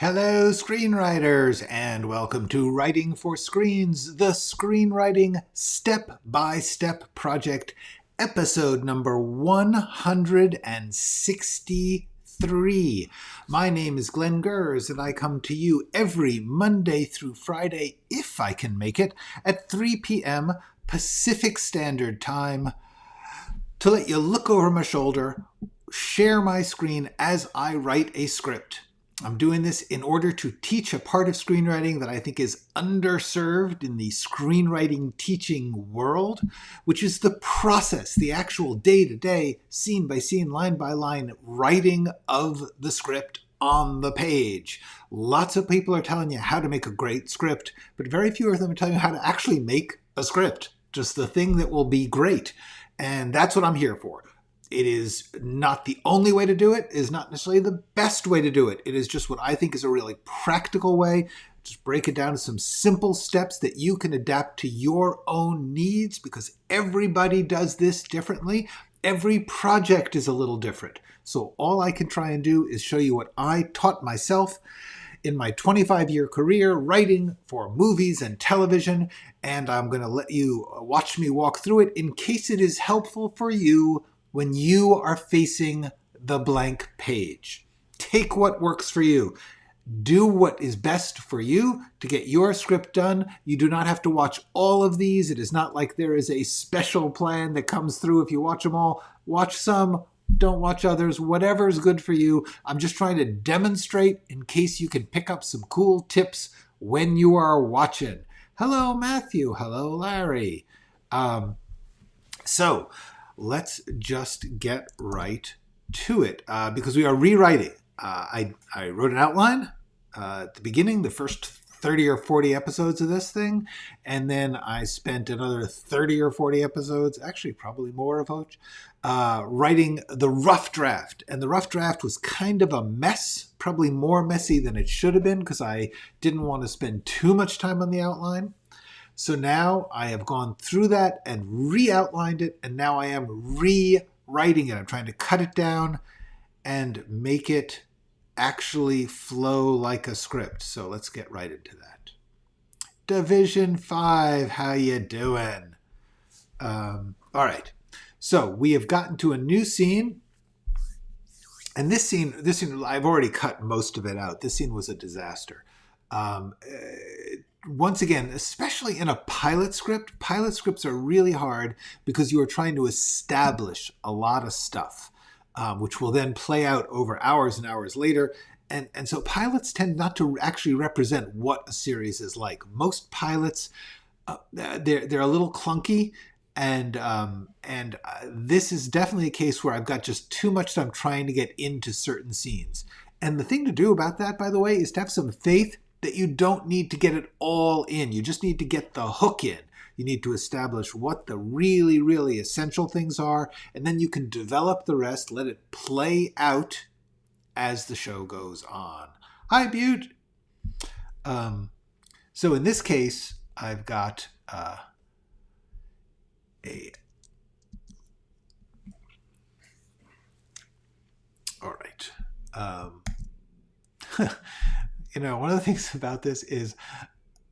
Hello, screenwriters, and welcome to Writing for Screens, the screenwriting step-by-step project, episode number 163. My name is Glenn Gers, and I come to you every Monday through Friday, if I can make it, at 3 p.m. Pacific Standard Time, to let you look over my shoulder, share my screen as I write a script. I'm doing this in order to teach a part of screenwriting that I think is underserved in the screenwriting teaching world, which is the process, the actual day-to-day, scene-by-scene, line-by-line writing of the script on the page. Lots of people are telling you how to make a great script, but very few of them are telling you how to actually make a script, just the thing that will be great. And that's what I'm here for. It is not the only way to do it. It is not necessarily the best way to do it. It is just what I think is a really practical way. Just break it down to some simple steps that you can adapt to your own needs, because everybody does this differently. Every project is a little different. So all I can try and do is show you what I taught myself in my 25-year career writing for movies and television, and I'm going to let you watch me walk through it in case it is helpful for you when you are facing the blank page. Take what works for you. Do what is best for you to get your script done. You do not have to watch all of these. It is not like there is a special plan that comes through if you watch them all. Watch some, don't watch others, whatever is good for you. I'm just trying to demonstrate in case you can pick up some cool tips when you are watching. Hello, Matthew. Hello, Larry. So let's just get right to it because we are rewriting. I wrote an outline at the beginning, the first 30 or 40 episodes of this thing, and then I spent another 30 or 40 episodes, actually probably more of each, writing the rough draft. And the rough draft was kind of a mess, probably more messy than it should have been because I didn't want to spend too much time on the outline. So now I have gone through that and re-outlined it, and now I am rewriting it. I'm trying to cut it down and make it actually flow like a script. So let's get right into that. Division 5, how you doing? All right. So we have gotten to a new scene. And this scene, I've already cut most of it out. This scene was a disaster. Once again, especially in a pilot script, pilot scripts are really hard because you are trying to establish a lot of stuff, which will then play out over hours and hours later. And so pilots tend not to actually represent what a series is like. Most pilots, they're a little clunky. And this is definitely a case where I've got just too much time trying to get into certain scenes. And the thing to do about that, by the way, is to have some faith that you don't need to get it all in. You just need to get the hook in. You need to establish what the really, really essential things are, and then you can develop the rest, let it play out as the show goes on. Hi, Butte. So in this case, I've got all right. One of the things about this is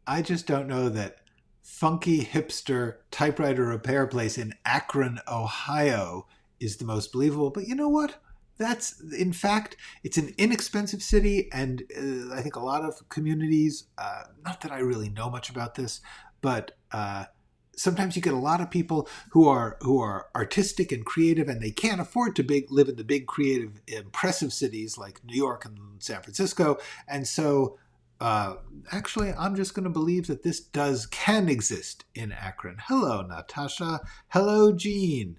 I just don't know that funky hipster typewriter repair place in Akron, Ohio is the most believable. But you know what? In fact, it's an inexpensive city. And I think a lot of communities, not that I really know much about this, but sometimes you get a lot of people who are artistic and creative, and they can't afford to live in the big, creative, impressive cities like New York and San Francisco. And so actually, I'm just going to believe that this can exist in Akron. Hello, Natasha. Hello, Jean.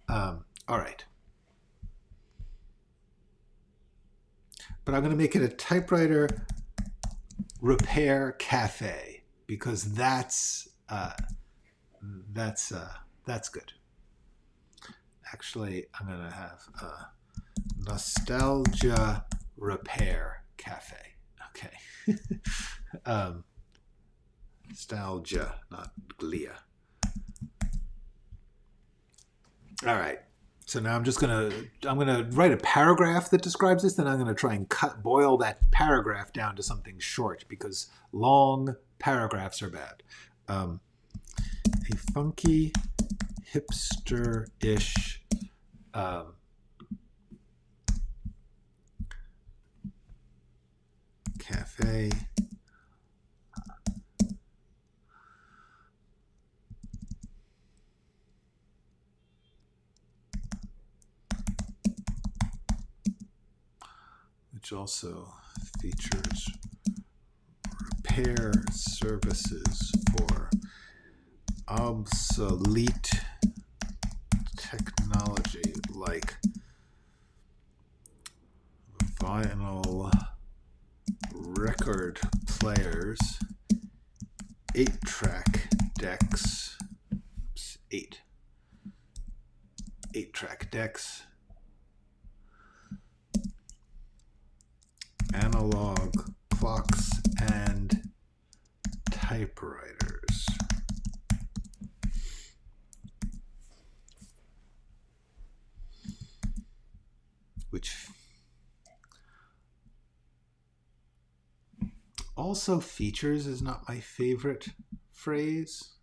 All right. But I'm going to make it a typewriter repair cafe because that's good. Actually, I'm going to have a nostalgia repair cafe. Okay. Nostalgia, not glia. All right. So now I'm gonna write a paragraph that describes this. Then I'm gonna try and boil that paragraph down to something short because long paragraphs are bad. A funky, hipster-ish cafe. Which also features repair services for obsolete technology like vinyl record players, 8-track decks, 8-track decks, analog clocks, and typewriters. Which also features is not my favorite phrase.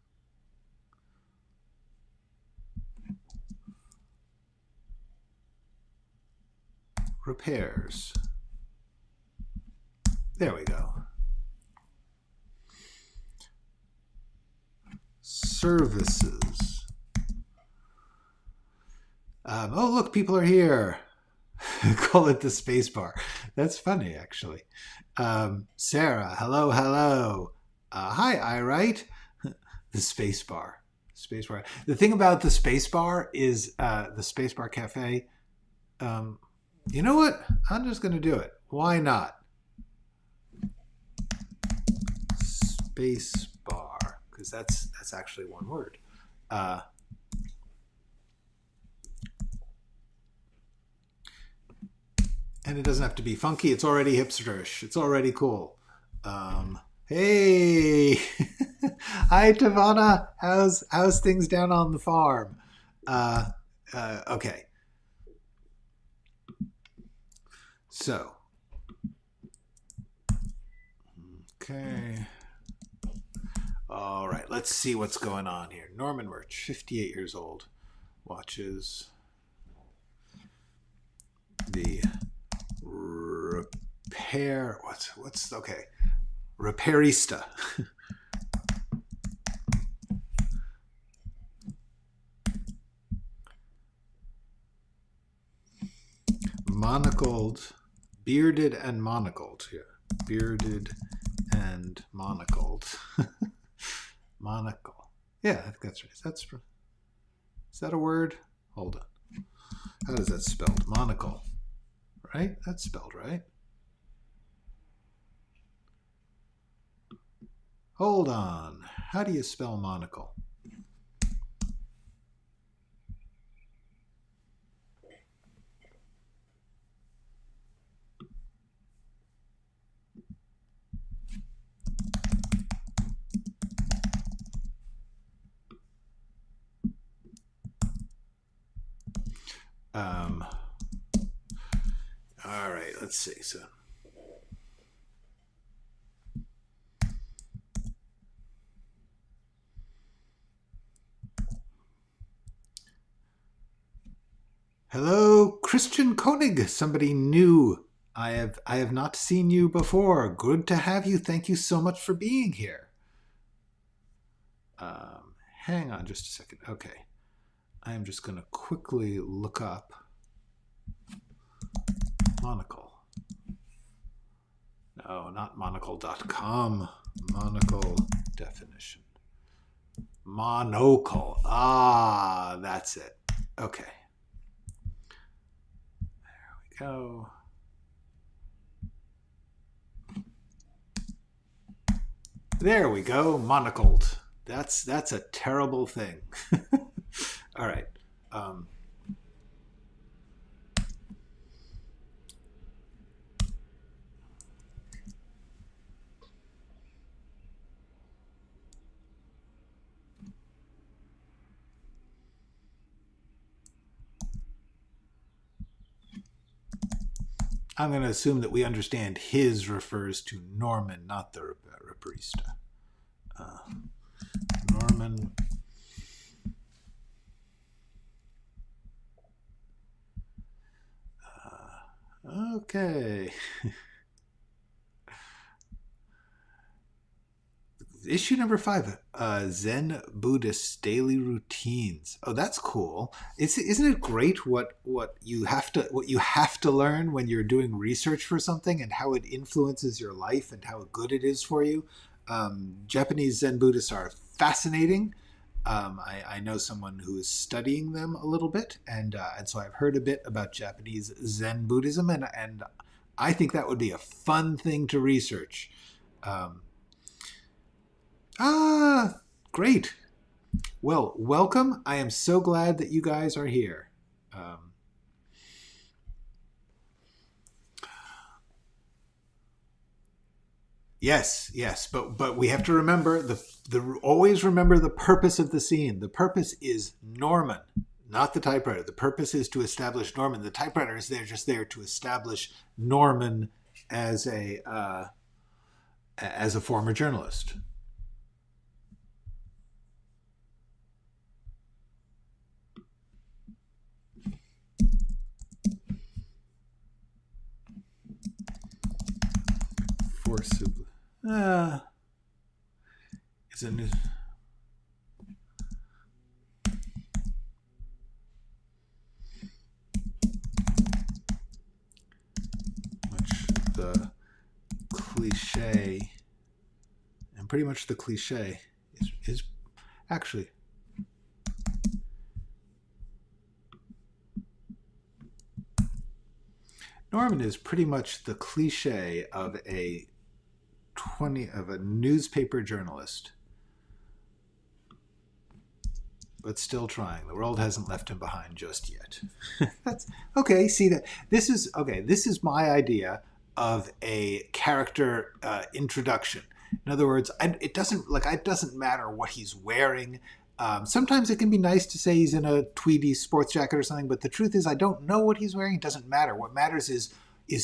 Repairs. There we go. Services. Oh, look, people are here. Call it the space bar. That's funny, actually. Sarah, hello, hello. Hi, I write. The space bar. Space bar. The thing about the space bar is the space bar cafe. You know what? I'm just going to do it. Why not? Space bar, because that's actually one word. And it doesn't have to be funky. It's already hipsterish. It's already cool. Hey, hi Tavana. How's things down on the farm? Okay. So, okay. All right, let's see what's going on here. Norman Murch, 58 years old, watches the repair. What's okay? Repairista. Monocled, bearded and monocled here. Bearded and monocled. Monocle. Yeah, I think that's right. Is that a word? Hold on. How does that spelled? Monocle. Right? That's spelled right. Hold on. How do you spell monocle? All right, let's see. So hello, Christian Koenig. Somebody new. I have not seen you before. Good to have you. Thank you so much for being here. Hang on just a second. Okay. I am just going to quickly look up Monocle. No, not monocle.com. Monocle definition. Monocle. Ah, that's it. Okay. There we go. There we go. Monocled. That's a terrible thing. All right. I'm going to assume that we understand his refers to Norman, not the Reparista. Norman. Okay. Issue number 5, Zen Buddhist daily routines. Oh, that's cool. Isn't it great what you have to learn when you're doing research for something and how it influences your life and how good it is for you? Japanese Zen Buddhists are fascinating. I know someone who is studying them a little bit, and so I've heard a bit about Japanese Zen Buddhism, and I think that would be a fun thing to research. Great. Well, welcome. I am so glad that you guys are here. Yes, but we have to remember always remember the purpose of the scene. The purpose is Norman, not the typewriter. The purpose is to establish Norman. The typewriter is just there to establish Norman as a former journalist. Forcibly. It's a new. The cliche, and pretty much the cliche is actually Norman is pretty much the cliche of a newspaper journalist, but still trying. The world hasn't left him behind just yet. That's okay. See that this is okay. This is my idea of a character introduction. In other words, it doesn't matter what he's wearing. Sometimes it can be nice to say he's in a tweedy sports jacket or something, but the truth is I don't know what he's wearing. It doesn't matter. What matters is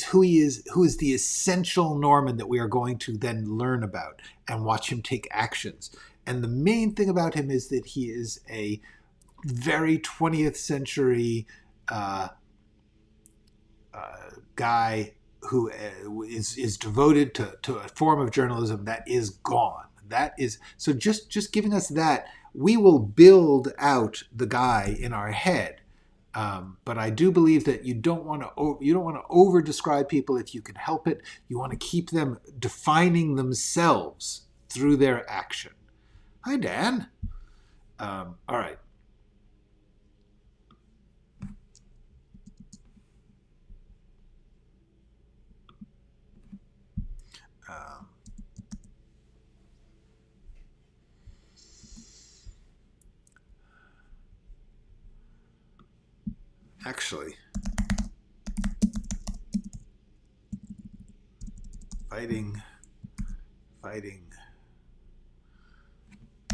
who he is, who is the essential Norman that we are going to then learn about and watch him take actions. And the main thing about him is that he is a very 20th century guy who is devoted to a form of journalism that is gone. That is so. Just giving us that, we will build out the guy in our head. But I do believe that you don't want to over describe people if you can help it. You want to keep them defining themselves through their action. Hi, Dan. All right. Actually, fighting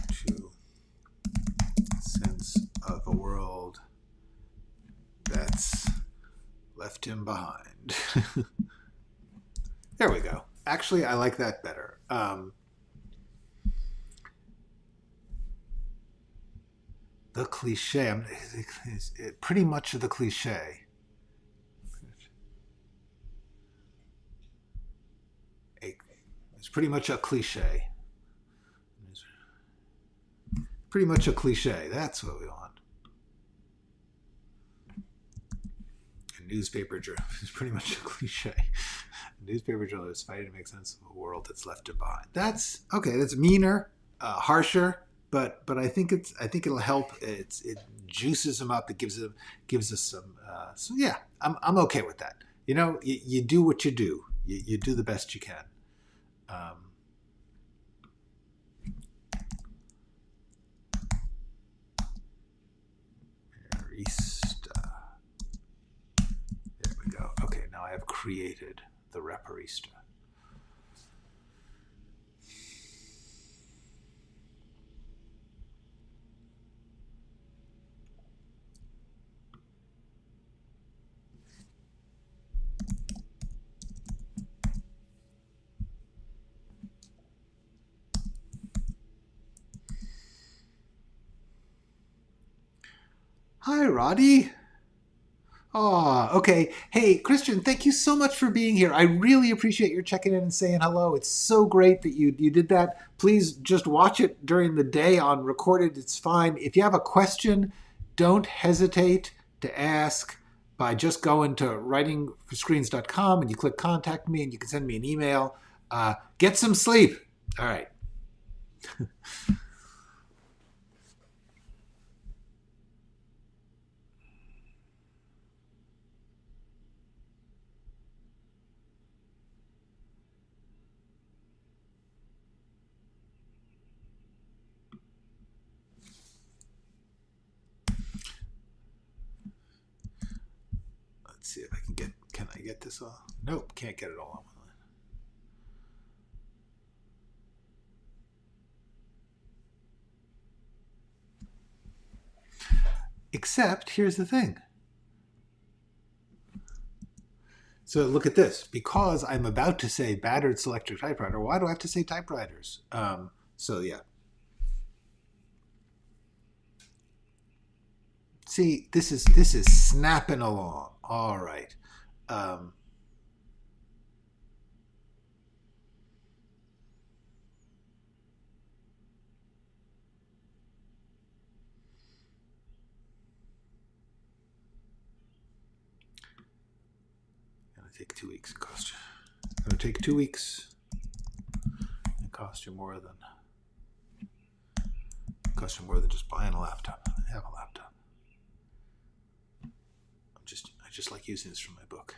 to sense of a world that's left him behind. There we go. Actually, I like that better. The cliche, pretty much the cliche. It's pretty much a cliche. Pretty much a cliche. That's what we want. A newspaper journalist is pretty much a cliche. A newspaper journalist fighting to make sense of a world that's left him behind. That's okay. That's meaner, harsher. But I think it'll help. It juices them up. It gives us some. So yeah, I'm okay with that. You know, you do what you do. You do the best you can. Reparista. There we go. Okay, now I have created the Reparista. Hi, Roddy. Oh, okay. Hey, Christian, thank you so much for being here. I really appreciate your checking in and saying hello. It's so great that you did that. Please just watch it during the day on recorded. It's fine. If you have a question, don't hesitate to ask by just going to writingforscreens.com and you click contact me and you can send me an email. Get some sleep. All right. Let's see if I can I get this all? Nope, can't get it all on one line. Except, here's the thing. So look at this. Because I'm about to say battered selectric typewriter, why do I have to say typewriters? So yeah. See, this is snapping along. All right. Gonna take 2 weeks. Gonna take 2 weeks. It cost you more than just buying a laptop. I have a laptop. I just like using this from my book.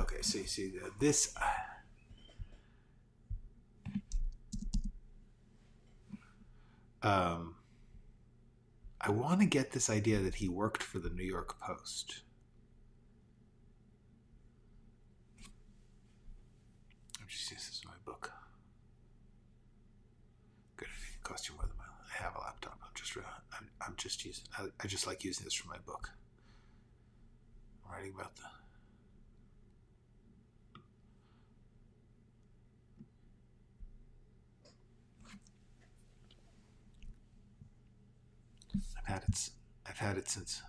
Okay, so you see this. I want to get this idea that he worked for the New York Post. I'm just using this in my book. Good. It cost you more than I have a laptop. I'm just using. I just like using this for my book. I'm writing about the. I've had it since.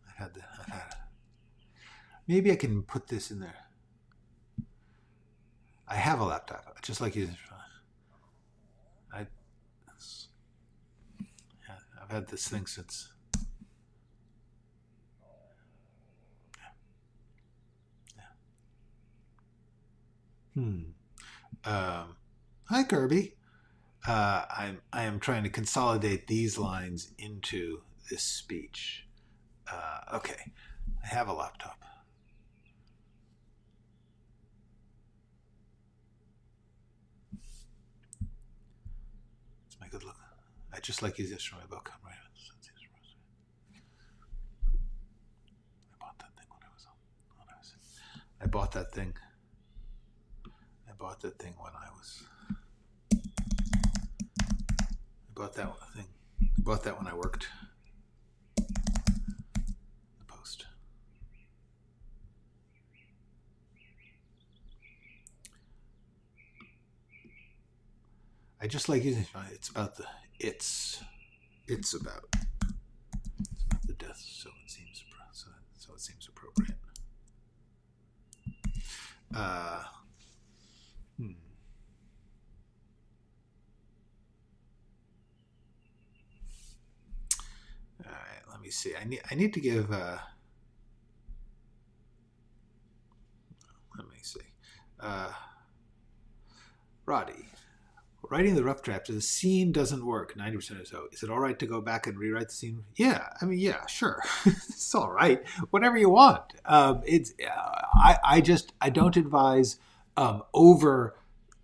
I've had it. Maybe I can put this in there. I have a laptop. I just like using it. I've had this thing since. Hi, Kirby. I am trying to consolidate these lines into this speech. Okay, I have a laptop. Let's make it look. I just like using this for my book. Right. I bought that thing when I was. I bought that thing. I bought that thing when I was. I bought that when I worked the Post. I just like using it's about the it's about the death, so it seems appropriate. All right, let me see. I need to give. Let me see. Roddy, writing the rough draft, the scene doesn't work 90% or so. Is it all right to go back and rewrite the scene? Yeah, I mean, yeah, sure. It's all right. Whatever you want. I don't advise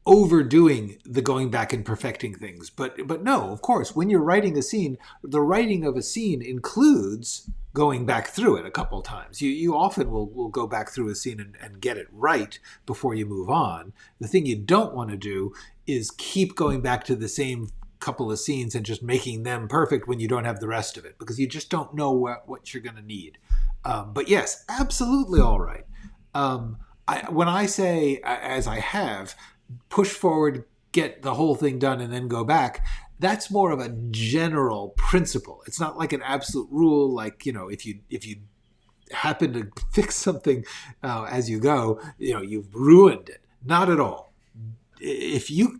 overdoing the going back and perfecting things. But no, of course, when you're writing a scene, the writing of a scene includes going back through it a couple times. You often will go back through a scene and get it right before you move on. The thing you don't want to do is keep going back to the same couple of scenes and just making them perfect when you don't have the rest of it, because you just don't know what you're going to need. But yes, absolutely all right. When I say, as I have, push forward, get the whole thing done, and then go back, that's more of a general principle. It's not like an absolute rule. Like, if you happen to fix something as you go, you've ruined it. Not at all. If you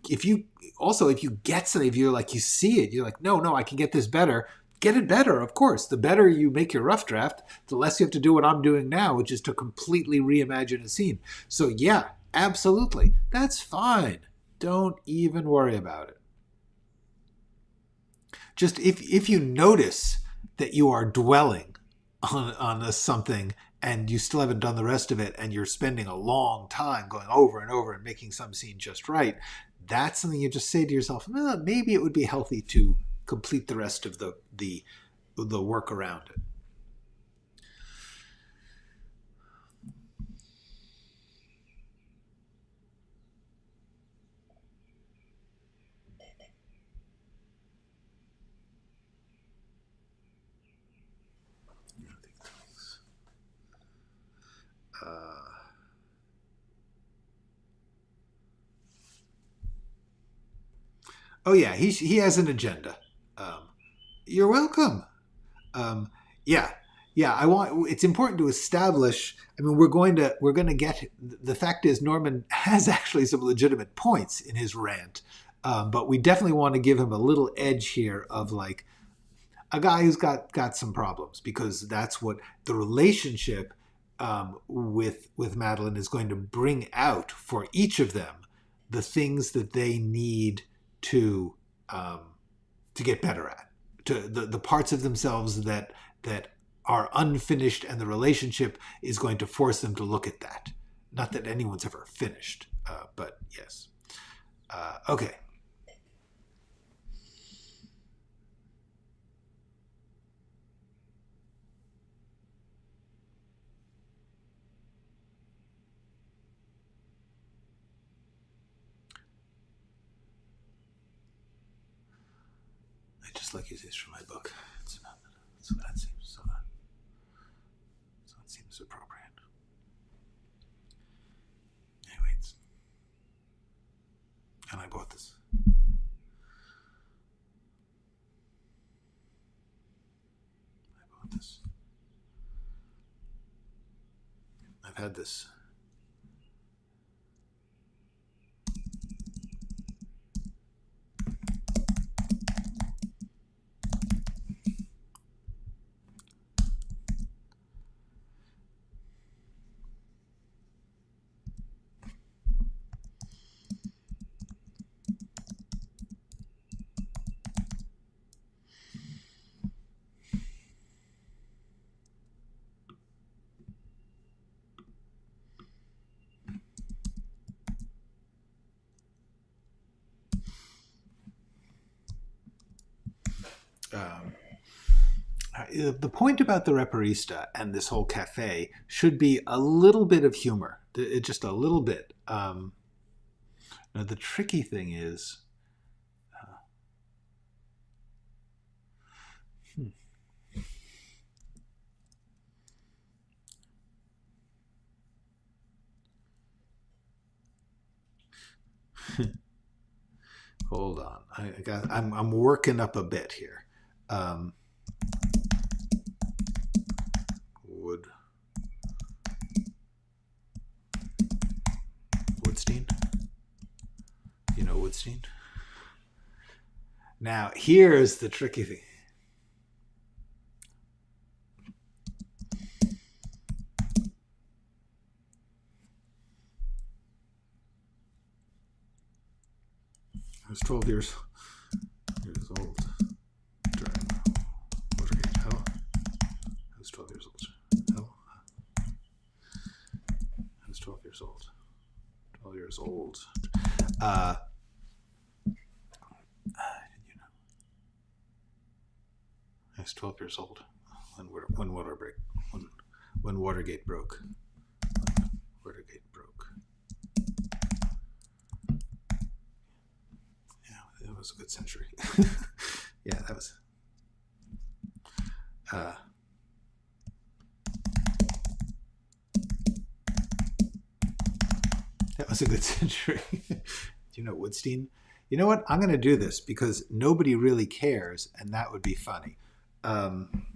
also, if you get something, if you're like, you see it, you're like, no, I can get this better. Get it better, of course. The better you make your rough draft, the less you have to do what I'm doing now, which is to completely reimagine a scene. So yeah, absolutely. That's fine. Don't even worry about it. Just if you notice that you are dwelling on something and you still haven't done the rest of it and you're spending a long time going over and over and making some scene just right, that's something you just say to yourself, maybe it would be healthy to complete the rest of the work around it. Oh yeah, he has an agenda. You're welcome. Yeah, It's important to establish. I mean, we're going to get. The fact is, Norman has actually some legitimate points in his rant, but we definitely want to give him a little edge here of like a guy who's got some problems, because that's what the relationship with Madeline is going to bring out for each of them, the things that they need to get better at, to the parts of themselves that are unfinished, and the relationship is going to force them to look at that. Not that anyone's ever finished, but yes. Okay. I just like using this from my book. So that seems it seems appropriate. Anyway, and I bought this. I've had this. The point about the Reparista and this whole cafe should be a little bit of humor, just a little bit. Now the tricky thing is, hold on, I'm working up a bit here. Woodstein. You know Woodstein? Now, here's the tricky thing. I was 12 years old during Watergate. Hell, I was 12 years old. Hell, I was 12 years old. 12 years old. I was 12 years old when Watergate broke. Watergate broke. Yeah, it was a good century. Yeah, that was. That was a good century. Do you know Woodstein? You know what? I'm going to do this because nobody really cares, and that would be funny. Um,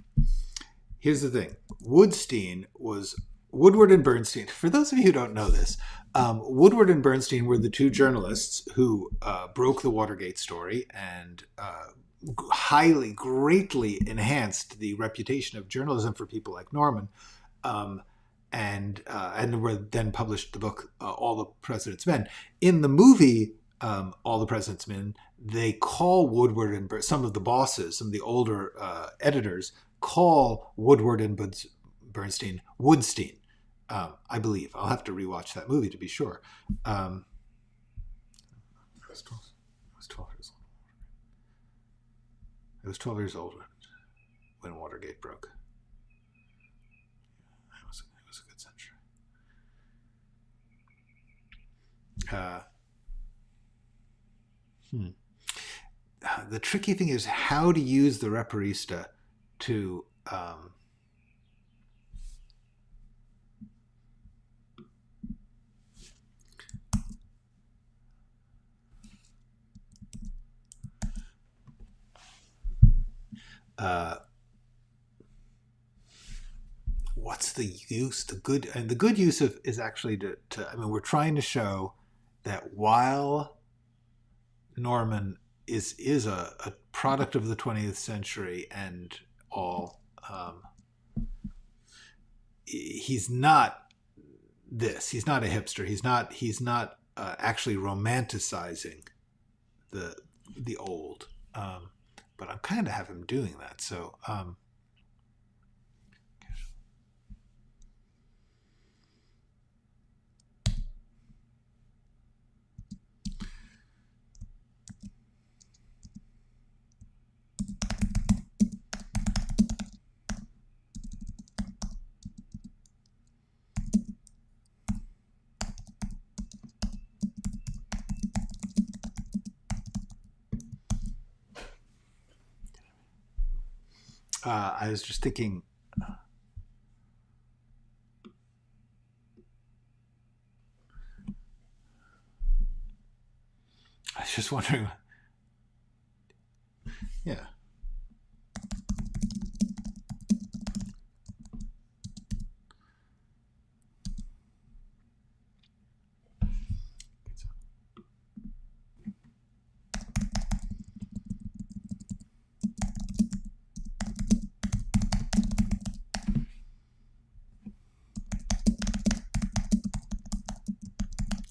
Here's the thing. Woodstein was Woodward and Bernstein. For those of you who don't know this, Woodward and Bernstein were the two journalists who broke the Watergate story and greatly enhanced the reputation of journalism for people like Norman. And were then published the book All the President's Men. In the movie All the President's Men, they call Woodward and some of the bosses, some of the older editors, call Woodward and Bernstein Woodstein. I believe. I'll have to rewatch that movie to be sure. I was 12 years old. I was 12 years old when Watergate broke. It was a good century. The tricky thing is how to use the Reparista to what's the use? The good use of is actually to I mean, we're trying to show that while Norman is a product of the 20th century and all, he's not this. He's not a hipster. He's not actually romanticizing the old. But I'm kind of have him doing that. So. I was just thinking. I was just wondering. Yeah.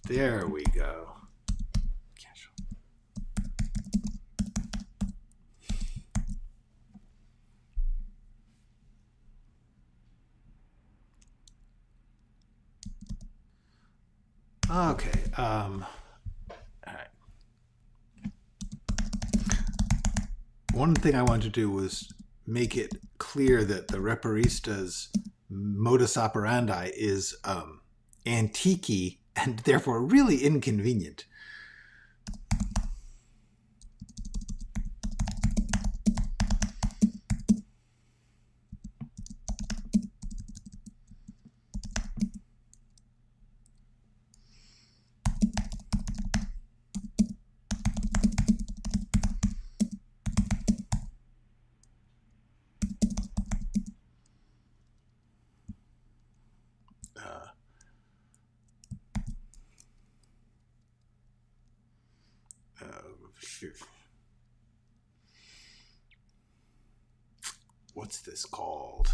There we go. Okay. All right. One thing I wanted to do was make it clear that the Reparista's modus operandi is antique and therefore really inconvenient. What's this called?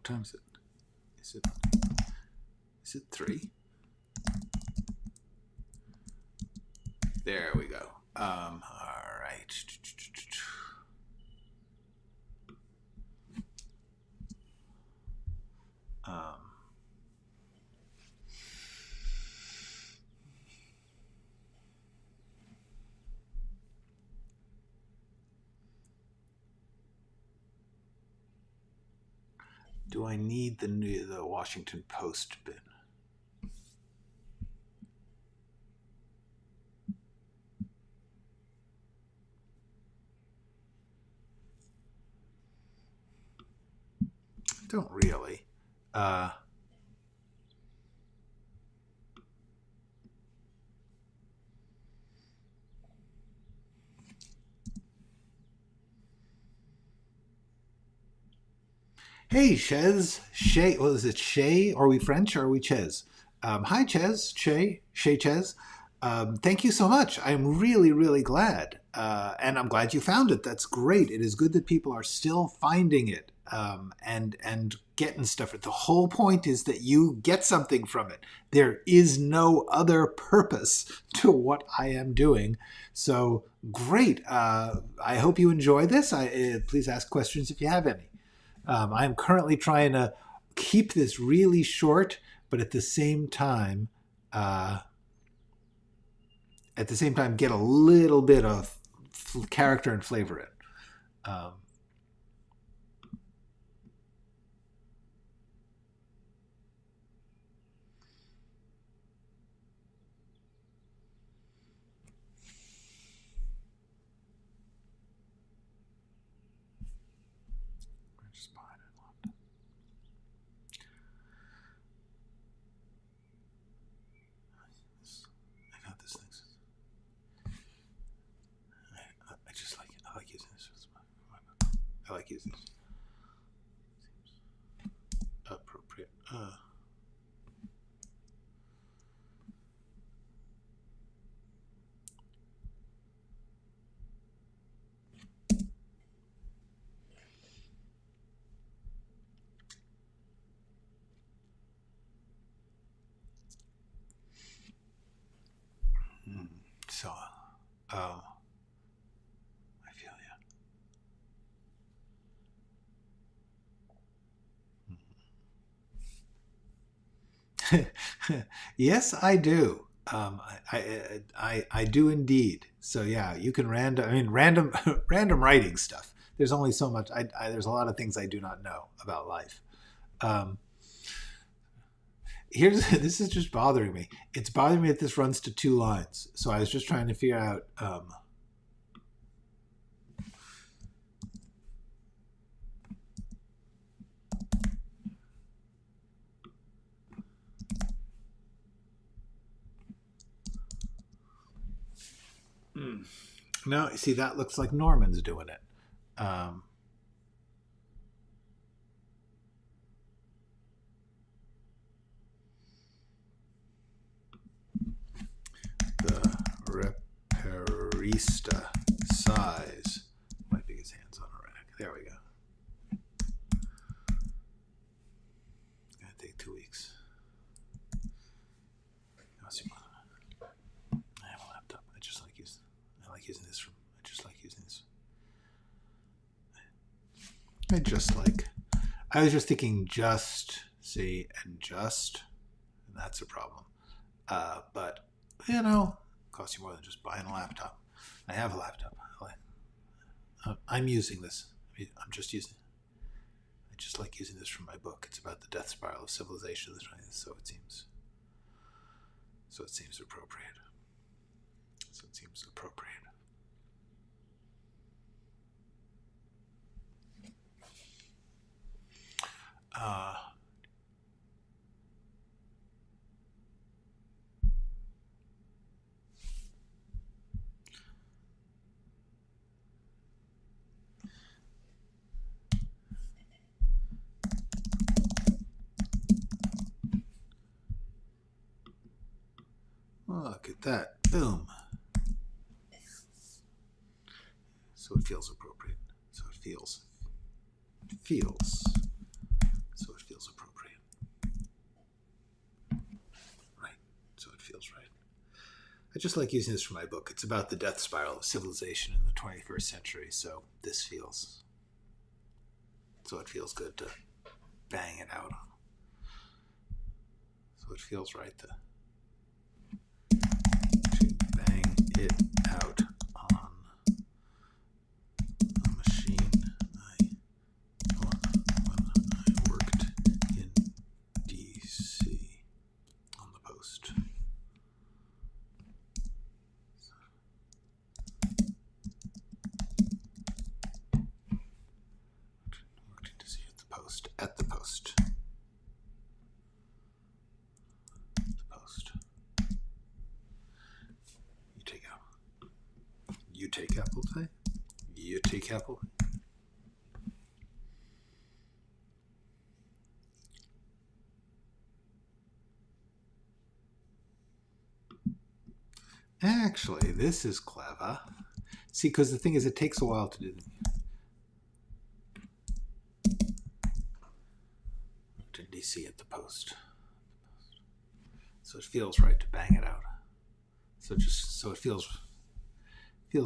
time is it? Is it 3? There we go. All right. Do I need the Washington Post bin? Don't really. Hey, Ches. Shay, well, is it Shay? Are we French or are we Ches? Hi, Ches. Shay Ches. Thank you so much. I'm really, really glad. And I'm glad you found it. That's great. It is good that people are still finding it and getting stuff. The whole point is that you get something from it. There is no other purpose to what I am doing. So great. I hope you enjoy this. Please ask questions if you have any. I'm currently trying to keep this really short, but at the same time get a little bit of character and flavor in. I like using this. Seems appropriate. So, I feel you. Yes, I do. I do indeed. So yeah, you can random writing stuff. There's only so much. There's a lot of things I do not know about life. This is just bothering me. It's bothering me that this runs to 2 lines. So I was just trying to figure out. No, see, that looks like Norman's doing it. The Repairista size. Wiping his hands on a rack. There we go. It's gonna take 2 weeks. I have a laptop. I like using this from. I just like using this. I was just thinking and that's a problem. But it costs you more than just buying a laptop. I have a laptop. I'm using this. I'm just using it. I just like using this from my book. It's about the death spiral of civilization. So it seems appropriate. Look at that. Boom. So it feels appropriate. So it feels. I just like using this for my book. It's about the death spiral of civilization in the 21st century, so this feels... So it feels good to bang it out. So it feels right to bang it out on a machine when I worked in DC on the Post. Worked in DC at the Post. You take apple pie? You take apple pie? Actually, this is clever. See, because the thing is, it takes a while to do them. To DC at the Post. So it feels right to bang it out. So it feels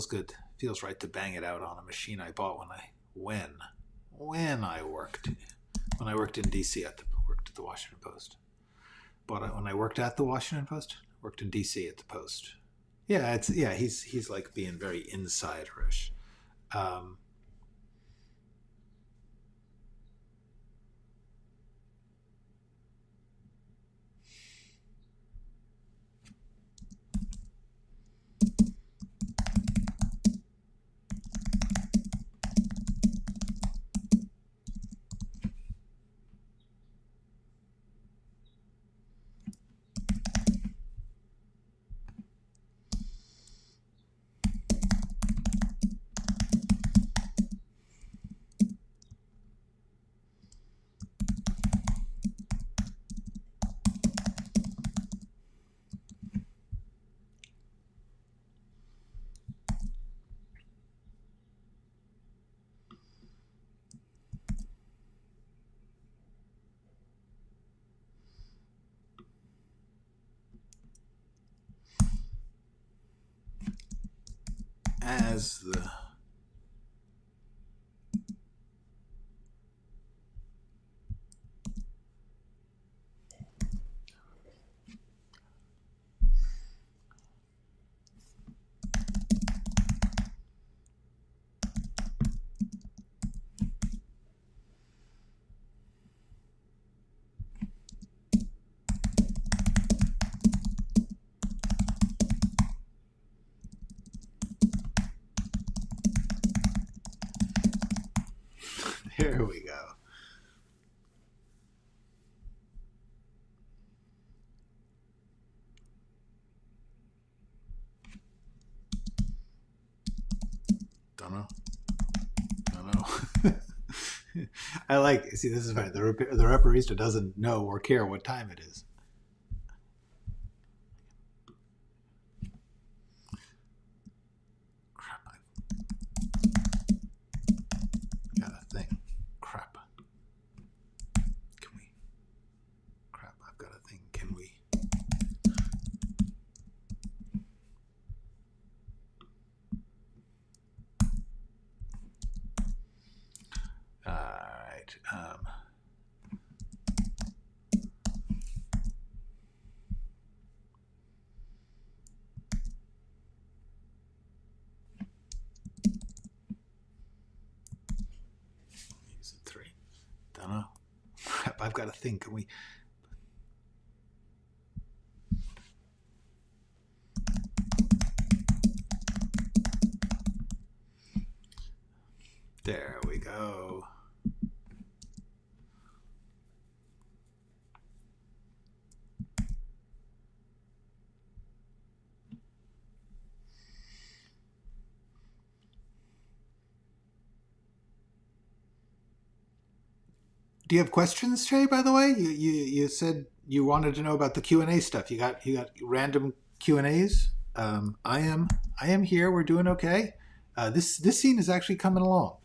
good. Feels right to bang it out on a machine I bought when I worked in DC worked at the Washington Post. But when I worked at the Washington Post, worked in DC at the Post. Yeah, he's like being very insiderish. As the There we go. Don't know. I like, see, this is fine. The reparista doesn't know or care what time it is. Crap. I got a thing. Crap. I've got a thing. Can we? All right. Use it 3. Don't know. Crap, I've got a thing. Can we? There we go. Do you have questions, Trey? By the way, you said you wanted to know about the Q&A stuff. You got random Q&As. I am here. We're doing okay. This scene is actually coming along.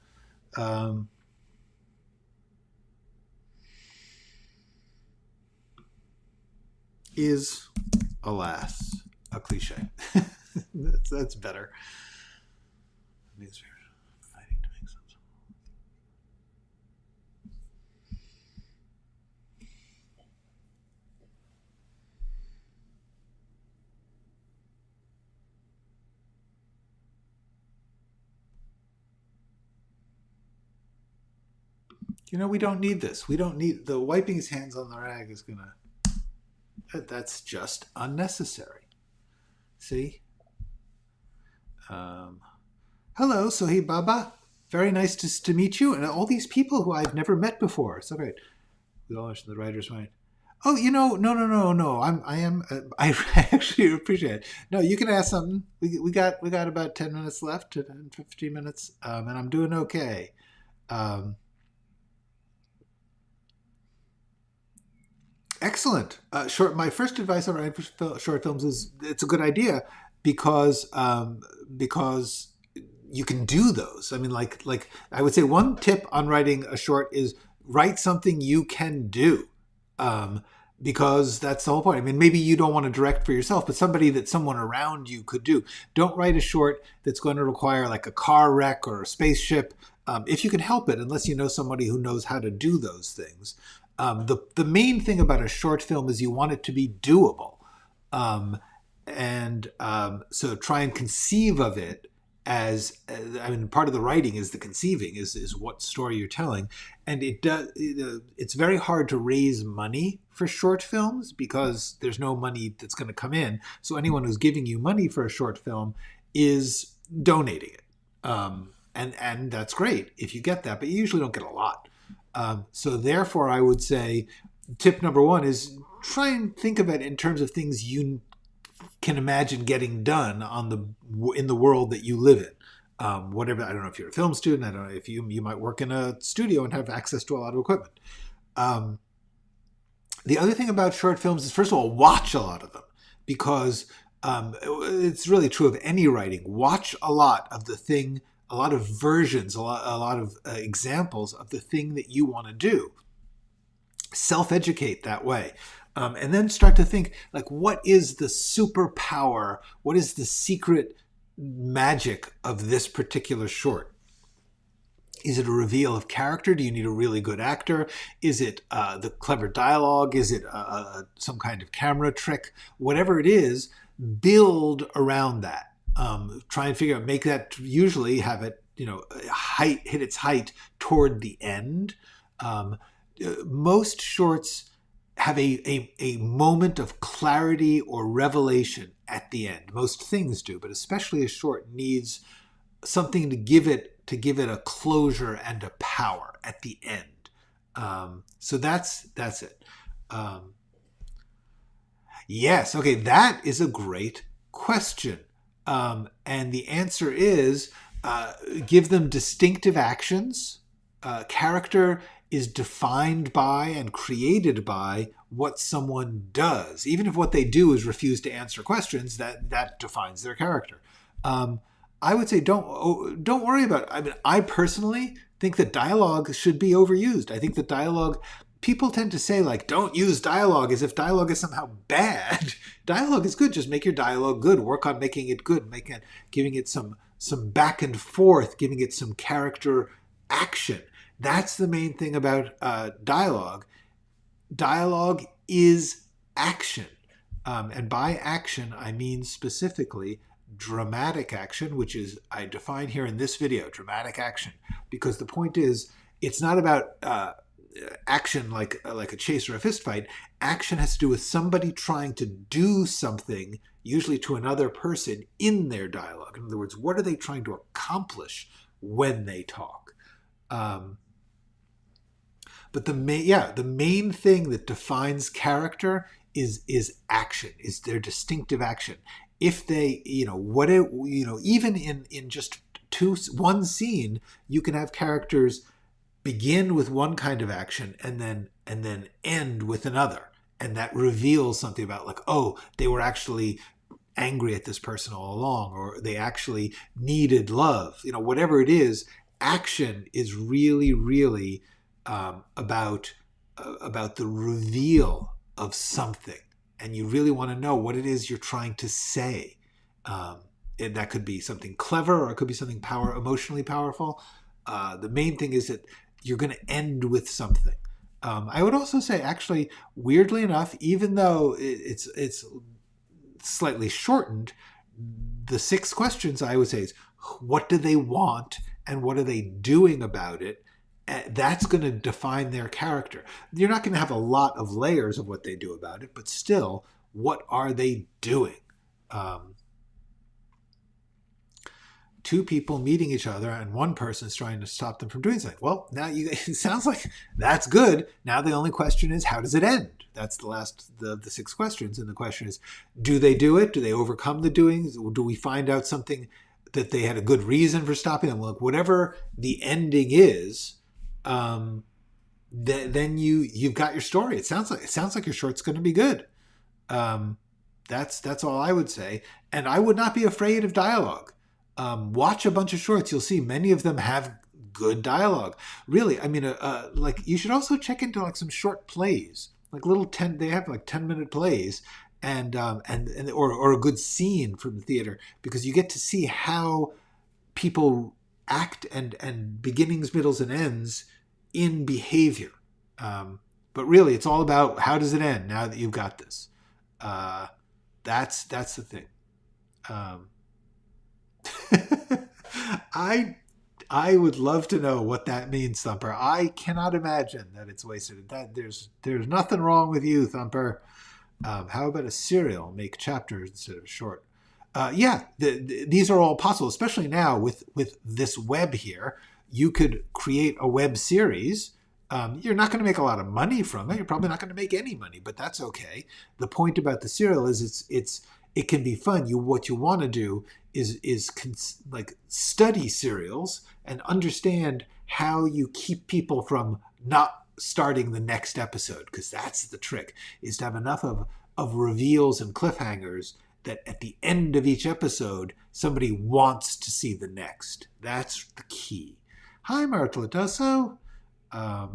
Is, alas, a cliche. That's better. Fighting to make sense. We don't need this. We don't need the wiping his hands on the rag is gonna. That's just unnecessary. See? Hello, Sohi Baba. Very nice to meet you. And all these people who I've never met before. So great. We all understand the writer's mind. Oh, no. I actually appreciate it. No, you can ask something. We got about 10 minutes left, 15 minutes, and I'm doing okay. Excellent. My first advice on writing short films is it's a good idea because you can do those. I mean, like I would say one tip on writing a short is write something you can do, because that's the whole point. I mean, maybe you don't want to direct for yourself, but somebody that someone around you could do. Don't write a short that's going to require like a car wreck or a spaceship, if you can help it, unless you know somebody who knows how to do those things. The main thing about a short film is you want it to be doable. So try and conceive of it as, part of the writing is the conceiving, is what story you're telling. And it's very hard to raise money for short films because there's no money that's going to come in. So anyone who's giving you money for a short film is donating it. And that's great if you get that, but you usually don't get a lot. So therefore, I would say tip number one is try and think of it in terms of things you can imagine getting done in the world that you live in. Whatever, I don't know if you're a film student. I don't know if you might work in a studio and have access to a lot of equipment. The other thing about short films is, first of all, watch a lot of them, because it's really true of any writing. Watch a lot of the thing. A lot of versions, a lot of examples of the thing that you want to do. Self-educate that way. And then start to think, like, what is the superpower? What is the secret magic of this particular short? Is it a reveal of character? Do you need a really good actor? Is it the clever dialogue? Is it some kind of camera trick? Whatever it is, build around that. Try and figure out, make that, usually have it, hit its height toward the end. Most shorts have a moment of clarity or revelation at the end. Most things do, but especially a short needs something to give it a closure and a power at the end. So that's it. Yes, okay, that is a great question. And the answer is give them distinctive actions. Character is defined by and created by what someone does. Even if what they do is refuse to answer questions, that defines their character. I would say don't worry about it. I mean, I personally think that dialogue should be overused. I think that dialogue, people tend to say, like, don't use dialogue as if dialogue is somehow bad. Dialogue is good. Just make your dialogue good. Work on making it good. Giving it some back and forth, giving it some character action. That's the main thing about dialogue. Dialogue is action. And by action, I mean specifically dramatic action, which is, I define here in this video, dramatic action. Because the point is, it's not about action like a chase or a fist fight. Action has to do with somebody trying to do something, usually to another person, in their dialogue. In other words, what are they trying to accomplish when they talk? But the main thing that defines character is action, is their distinctive action. If they, even in just one scene, you can have characters begin with one kind of action and then end with another, and that reveals something about, like, oh, they were actually angry at this person all along, or they actually needed love. Whatever it is, action is really, really about the reveal of something. and you really want to know what it is you're trying to say. And that could be something clever, or it could be something emotionally powerful. The main thing is that you're going to end with something. I would also say, actually, weirdly enough, even though it's slightly shortened, the 6 questions I would say is, what do they want and what are they doing about it? That's going to define their character. You're not going to have a lot of layers of what they do about it, but still, what are they doing? 2 people meeting each other and one person is trying to stop them from doing something. Well, now it sounds like that's good. Now the only question is, how does it end? That's the last the 6 questions. And the question is, do they do it? Do they overcome the doings? Or do we find out something that they had a good reason for stopping them? Look, whatever the ending is, then you've got your story. It sounds like your short's going to be good. That's all I would say. And I would not be afraid of dialogue. Watch a bunch of shorts. You'll see many of them have good dialogue. Really, I mean, like, you should also check into like some short plays, like they have like 10-minute plays, and or a good scene from the theater, because you get to see how people act and beginnings, middles, and ends in behavior. But really, it's all about, how does it end now that you've got this? That's the thing. I would love to know what that means, Thumper. I cannot imagine that it's wasted. That there's nothing wrong with you, Thumper. How about a serial? Make chapters instead of short. These are all possible, especially now with this web here. You could create a web series. You're not going to make a lot of money from it. You're probably not going to make any money, but that's okay. The point about the serial is it can be fun. What you want to do is study serials and understand how you keep people from not starting the next episode, because that's the trick, is to have enough of reveals and cliffhangers that at the end of each episode, somebody wants to see the next. That's the key. Hi, Martellatoso. Hi,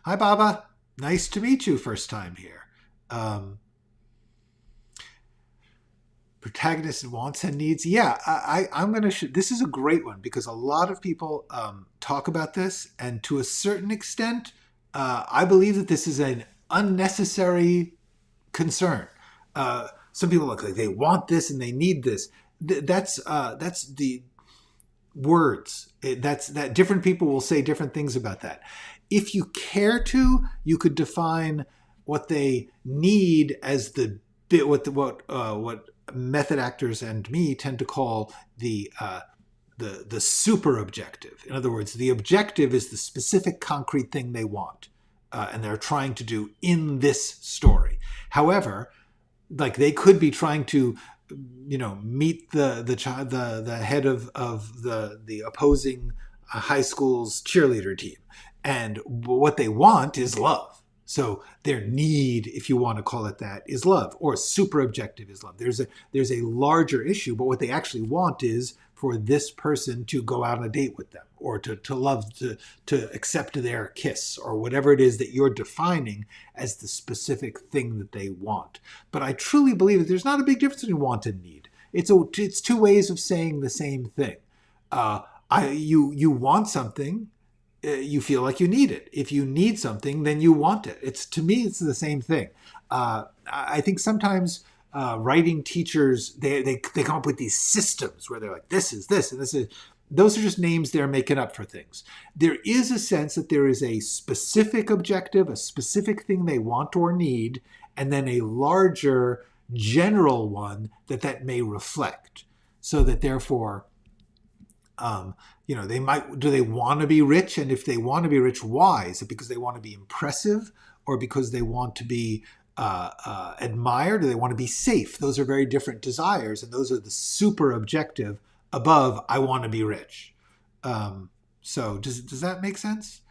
Baba. Nice to meet you first time here. Protagonist wants and needs. Yeah, I'm going to... This is a great one, because a lot of people talk about this, and to a certain extent, I believe that this is an unnecessary concern. Some people look like they want this and they need this. That's the words. That different people will say different things about that. If you care to, you could define what they need as the bit, what method actors and me tend to call the super objective. In other words, the objective is the specific concrete thing they want, and they're trying to do in this story. However, like, they could be trying to, meet the head of the opposing high school's cheerleader team, and what they want is love. So their need, if you want to call it that, is love, or super objective is love. There's a larger issue, but what they actually want is for this person to go out on a date with them, or to love, to accept their kiss, or whatever it is that you're defining as the specific thing that they want. But I truly believe that there's not a big difference between want and need. It's 2 ways of saying the same thing. You want something. You feel like you need it. If you need something, then you want it. To me, it's the same thing. I think sometimes writing teachers, they come up with these systems where they're like, this is this, and this is... Those are just names they're making up for things. There is a sense that there is a specific objective, a specific thing they want or need, and then a larger general one that may reflect. So that therefore... do they want to be rich? And if they want to be rich, why? Is it because they want to be impressive, or because they want to be admired, or they want to be safe? Those are very different desires, and those are the super objective above, I want to be rich. So does that make sense?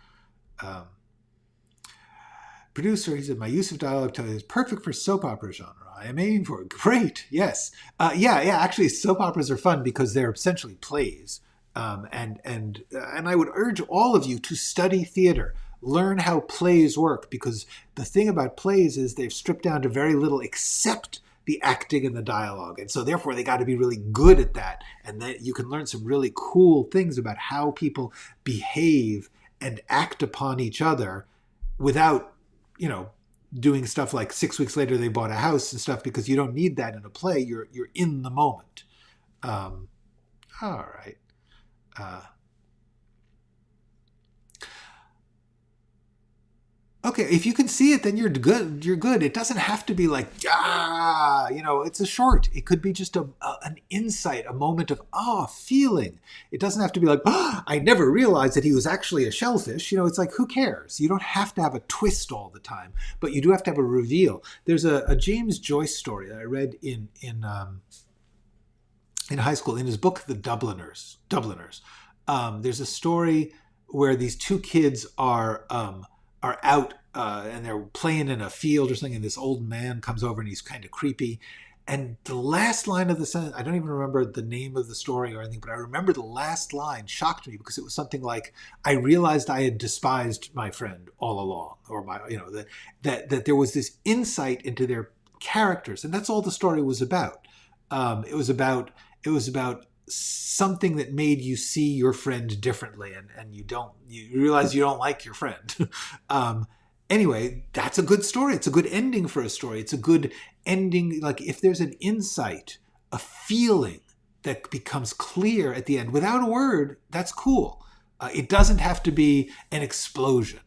Producer, he said, my use of dialogue is perfect for soap opera genre. I am aiming for it. Great. Yes. Actually, soap operas are fun because they're essentially plays. And I would urge all of you to study theater. learn how plays work, because the thing about plays is they've stripped down to very little except the acting and the dialogue. And so therefore they got to be really good at that. And then you can learn some really cool things about how people behave and act upon each other without, doing stuff like 6 weeks later they bought a house and stuff, because you don't need that in a play. You're in the moment. All right. Okay, if you can see it, then you're good. You're good. It doesn't have to be like, it's a short. It could be just an insight, a moment of feeling. It doesn't have to be like, I never realized that he was actually a shellfish. It's like, who cares? You don't have to have a twist all the time, but you do have to have a reveal. There's a James Joyce story that I read in high school in his book, The Dubliners. There's a story where these two kids are out and they're playing in a field or something, and this old man comes over and he's kind of creepy. And the last line of the sentence, I don't even remember the name of the story or anything, but I remember the last line shocked me, because it was something like, I realized I had despised my friend all along, or that there was this insight into their characters. And that's all the story was about. It was about something that made you see your friend differently, and you realize you don't like your friend. Anyway, that's a good story. It's a good ending for a story. It's a good ending. Like, if there's an insight, a feeling that becomes clear at the end without a word, that's cool. It doesn't have to be an explosion.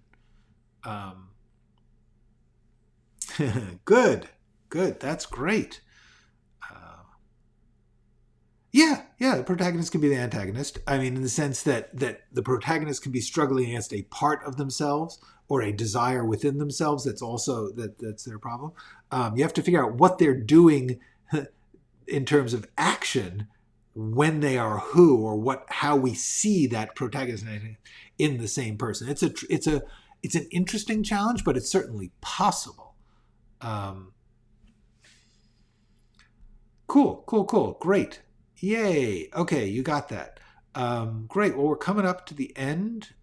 Good. That's great. Yeah, the protagonist can be the antagonist. I mean, in the sense that the protagonist can be struggling against a part of themselves or a desire within themselves that's their problem. You have to figure out what they're doing in terms of action when they are who, or how we see that protagonist in the same person. It's an interesting challenge, but it's certainly possible. Cool. Great. Yay. Okay, you got that. Great. Well, we're coming up to the end.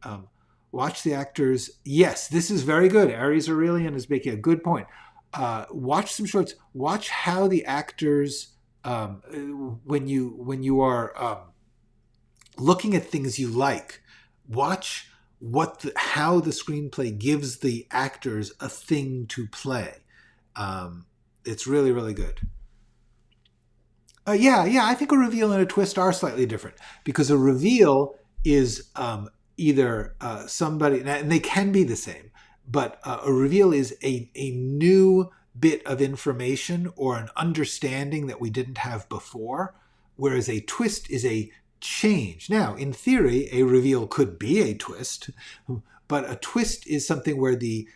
Watch the actors. Yes, this is very good. Aries Aurelian is making a good point. Watch some shorts. Watch how the actors, when you are looking at things you like, watch how the screenplay gives the actors a thing to play. It's really, really good. I think a reveal and a twist are slightly different, because a reveal is either somebody, and they can be the same, but a reveal is a new bit of information or an understanding that we didn't have before, whereas a twist is a change. Now, in theory, a reveal could be a twist, but a twist is something where the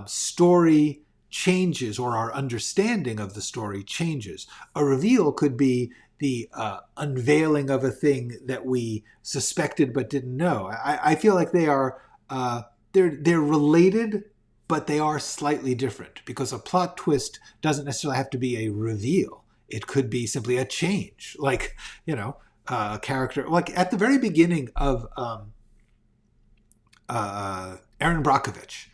story changes, or our understanding of the story changes. A reveal could be the unveiling of a thing that we suspected but didn't know. I feel like they are they're related, but they are slightly different, because a plot twist doesn't necessarily have to be a reveal. It could be simply a change, like a character. Like at the very beginning of Aaron Brockovich.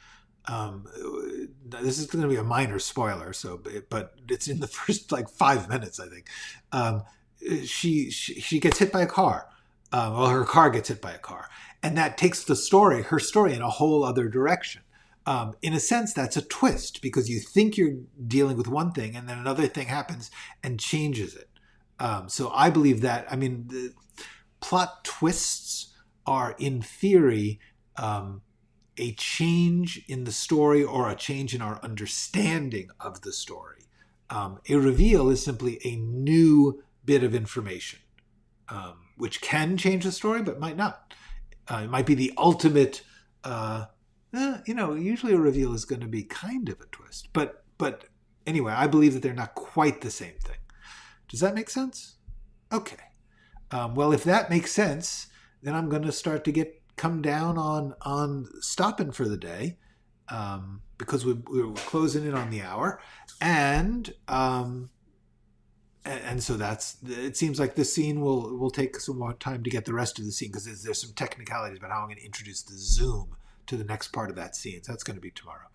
This is going to be a minor spoiler, but it's in the first 5 minutes, I think. She gets hit by a car. Her car gets hit by a car, and that takes her story in a whole other direction. In a sense, that's a twist, because you think you're dealing with one thing, and then another thing happens and changes it. So I believe that. I mean, the plot twists are, in theory, a change in the story or a change in our understanding of the story. A reveal is simply a new bit of information, which can change the story, but might not. It might be the ultimate, usually a reveal is going to be kind of a twist. But anyway, I believe that they're not quite the same thing. Does that make sense? Okay. Well, if that makes sense, then I'm going to start to come down on stopping for the day, because we're closing in on the hour, and so it seems like this scene will take some more time to get the rest of the scene, because there's some technicalities about how I'm going to introduce the zoom to the next part of that scene. So that's going to be tomorrow.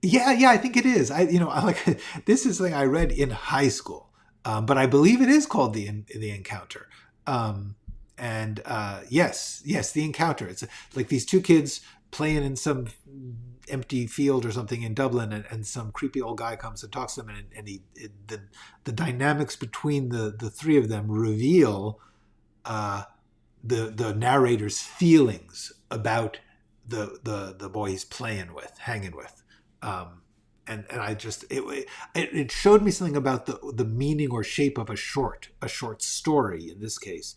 Yeah, I think it is. I like this is something I read in high school, but I believe it is called the Encounter. Yes, the Encounter. It's like these two kids playing in some empty field or something in Dublin, and some creepy old guy comes and talks to them, and the dynamics between the three of them reveal the narrator's feelings about the boy he's hanging with. And I just it showed me something about the meaning or shape of a short story in this case,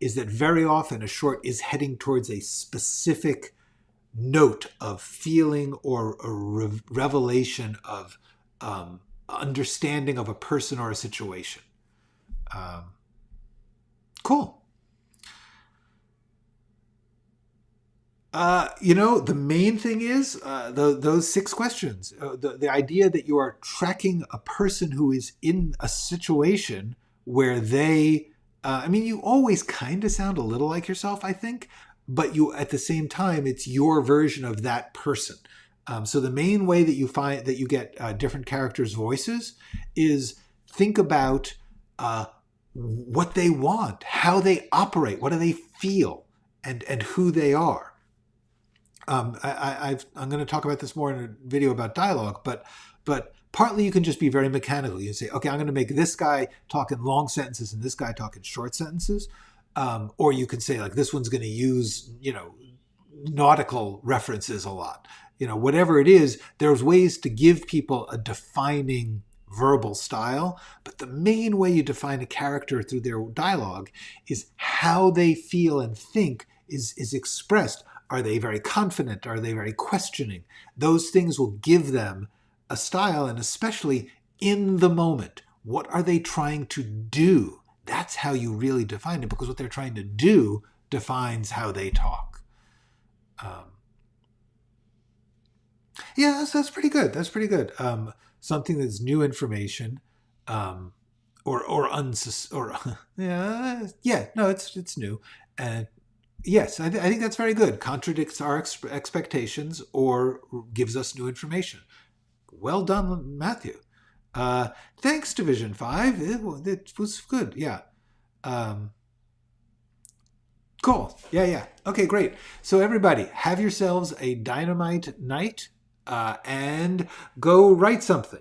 is that very often a short is heading towards a specific note of feeling or a revelation of understanding of a person or a situation. Cool. The main thing is those 6 questions. The idea that you are tracking a person who is in a situation where they, you always kind of sound a little like yourself, I think, but you at the same time, it's your version of that person. So the main way that you find that you get different characters' voices is think about what they want, how they operate, what do they feel, and who they are. I'm going to talk about this more in a video about dialogue, but partly you can just be very mechanical. You say, okay, I'm going to make this guy talk in long sentences and this guy talk in short sentences. Or you can say, like, this one's going to use, nautical references a lot. Whatever it is, there's ways to give people a defining verbal style, but the main way you define a character through their dialogue is how they feel and think is expressed. Are they very confident? Are they very questioning? Those things will give them a style, and especially in the moment. What are they trying to do? That's how you really define it, because what they're trying to do defines how they talk. That's pretty good. That's pretty good. Something that's new information, it's new. And yes, I think that's very good. Contradicts our expectations or gives us new information. Well done, Matthew. Thanks, Division 5. It was good. Yeah. Cool. Yeah. Okay, great. So everybody, have yourselves a dynamite night and go write something.